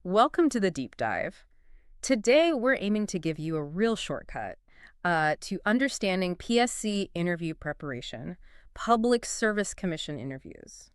Welcome to the deep dive. Today, we're aiming to give you a real shortcut to understanding PSC interview preparation, Public Service Commission interviews.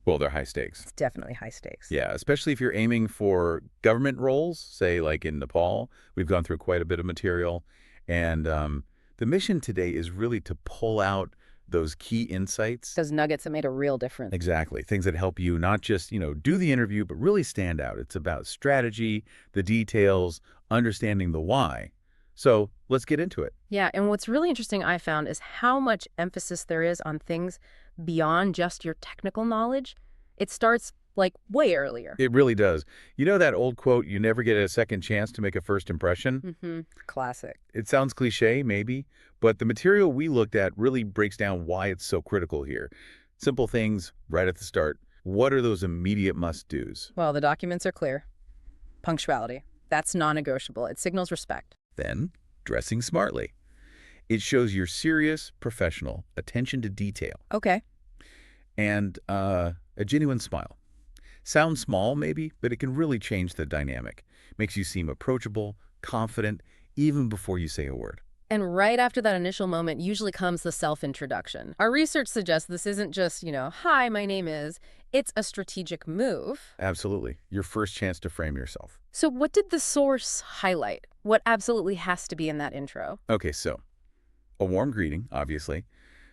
Well, they're high stakes. It's definitely high stakes. Yeah, especially if you're aiming for government roles, say like in Nepal. We've gone through quite a bit of material. And the mission today is really to pull out those key insights. Those nuggets that made a real difference. Exactly. Things that help you not just, do the interview, but really stand out. It's about strategy, the details, understanding the why. So let's get into it. Yeah, and what's really interesting I found is how much emphasis there is on things beyond just your technical knowledge. It starts like way earlier. It really does. You know that old quote, you never get a second chance to make a first impression? Classic. It sounds cliche, maybe, but the material we looked at really breaks down why it's so critical here. Simple things right at the start. What are those immediate must-dos? Well, the documents are clear. Punctuality. That's non-negotiable. It signals respect. Then, dressing smartly. It shows you're serious, professional, attention to detail, Okay. and a genuine smile. Sounds small, maybe, but it can really change the dynamic. Makes you seem approachable, confident, even before you say a word. And right after that initial moment usually comes the self-introduction. Our research suggests this isn't just, hi, my name is. It's a strategic move. Absolutely. Your first chance to frame yourself. So what did the source highlight? What absolutely has to be in that intro? Okay, so a warm greeting, obviously,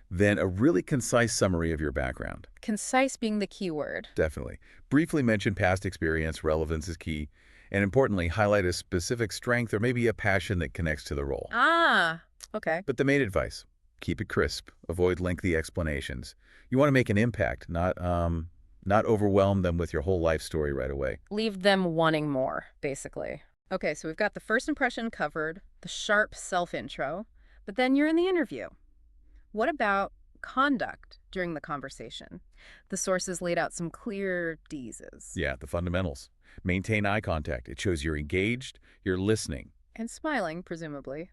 then a really concise summary of your background. Concise being the key word. Definitely. Briefly mention past experience, relevance is key, and importantly, highlight a specific strength or maybe a passion that connects to the role. Ah, okay. But the main advice, keep it crisp, avoid lengthy explanations. You want to make an impact, not overwhelm them with your whole life story right away. Leave them wanting more, basically. Okay, so we've got the first impression covered, the sharp self-intro, but then you're in the interview. What about conduct during the conversation? The sources laid out some clear D's. Yeah, the fundamentals. Maintain eye contact. It shows you're engaged, you're listening. And smiling, presumably.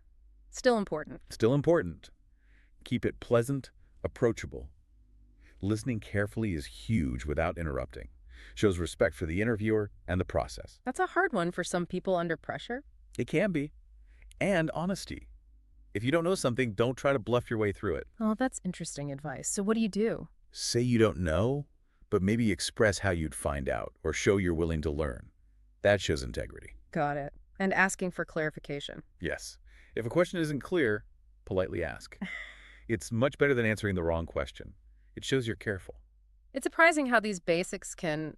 Still important. Still important. Keep it pleasant, approachable. Listening carefully is huge without interrupting. Shows respect for the interviewer and the process. That's a hard one for some people under pressure. It can be. And honesty. If you don't know something, don't try to bluff your way through it. Oh, that's interesting advice. So what do you do? Say you don't know, but maybe express how you'd find out or show you're willing to learn. That shows integrity. Got it. And asking for clarification. Yes. If a question isn't clear, politely ask. It's much better than answering the wrong question. It shows you're careful. It's surprising how these basics can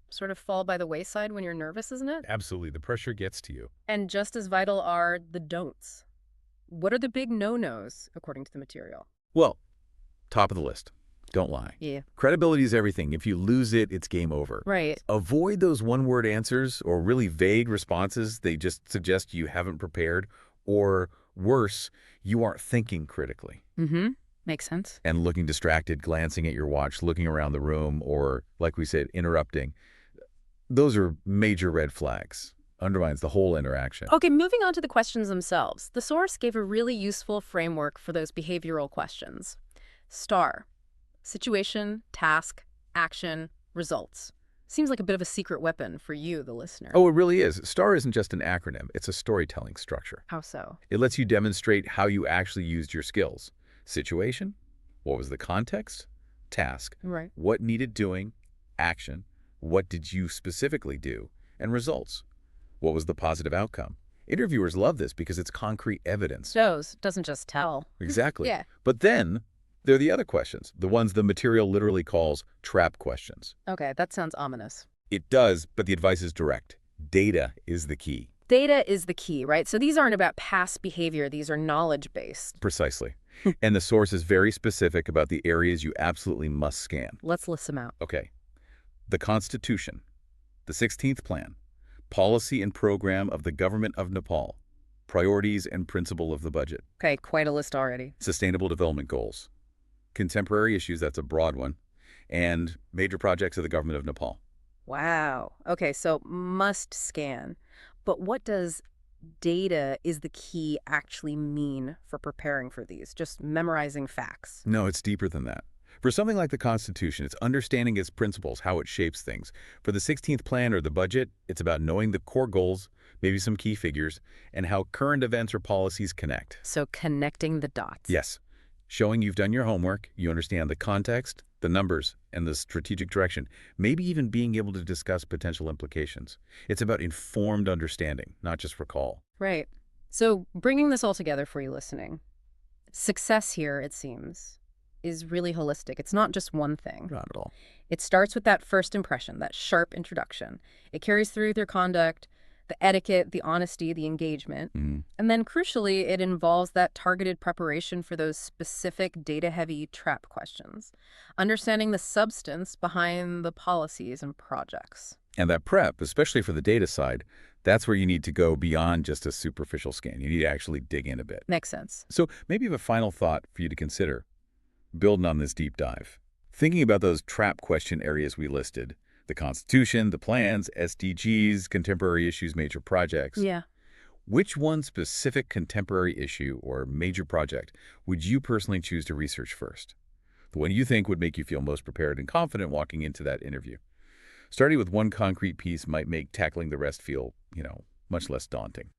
sort of fall by the wayside when you're nervous, isn't it? Absolutely. The pressure gets to you. And just as vital are the don'ts. What are the big no-nos, according to the material? Well, top of the list. Don't lie. Yeah. Credibility is everything. If you lose it, it's game over. Right. Avoid those one-word answers or really vague responses. They just suggest you haven't prepared, or worse, you aren't thinking critically. Makes sense. And looking distracted, glancing at your watch, looking around the room, or, like we said, interrupting. Those are major red flags. Undermines the whole interaction. Okay, moving on to the questions themselves. The source gave a really useful framework for those behavioral questions. STAR. Situation, task, action, results. Seems like a bit of a secret weapon for you, the listener. Oh, it really is. STAR isn't just an acronym. It's a storytelling structure. How so? It lets you demonstrate how you actually used your skills. Situation, what was the context? Task, Right. what needed doing? Action, what did you specifically do? And results, what was the positive outcome? Interviewers love this because it's concrete evidence. Shows, doesn't just tell. Exactly. Yeah. But then there are the other questions, the ones the material literally calls trap questions. Okay, that sounds ominous. It does, but the advice is direct. Data is the key. Data is the key, right? So these aren't about past behavior. These are knowledge-based. Precisely. And the source is very specific about the areas you absolutely must scan. Let's list them out. Okay. The Constitution, the 16th Plan, Policy and Program of the Government of Nepal, Priorities and Principle of the Budget, Okay, quite a list already. Sustainable Development Goals, Contemporary Issues, that's a broad one, and Major Projects of the Government of Nepal. Wow. Okay, so must scan. But what does data is the key actually mean for preparing for these? Just memorizing facts? No, it's deeper than that. For something like the Constitution, it's understanding its principles, how it shapes things. For the 16th plan or the budget, it's about knowing the core goals, maybe some key figures, and how current events or policies connect. So connecting the dots. Yes, showing you've done your homework, you understand the context, the numbers, and the strategic direction, maybe even being able to discuss potential implications. It's about informed understanding, not just recall. Right. So bringing this all together for you listening, success here, it seems, is really holistic. It's not just one thing. Not at all. It starts with that first impression, that sharp introduction. It carries through their conduct, the etiquette, the honesty, the engagement. Mhm. And then crucially, it involves that targeted preparation for those specific data-heavy trap questions, understanding the substance behind the policies and projects. And that prep, especially for the data side, that's where you need to go beyond just a superficial scan. You need to actually dig in a bit. Makes sense. So maybe you have a final thought for you to consider, building on this deep dive. Thinking about those trap question areas we listed, the Constitution, the plans, SDGs, contemporary issues, major projects. Yeah. Which one specific contemporary issue or major project would you personally choose to research first? The one you think would make you feel most prepared and confident walking into that interview. Starting with one concrete piece might make tackling the rest feel, much less daunting.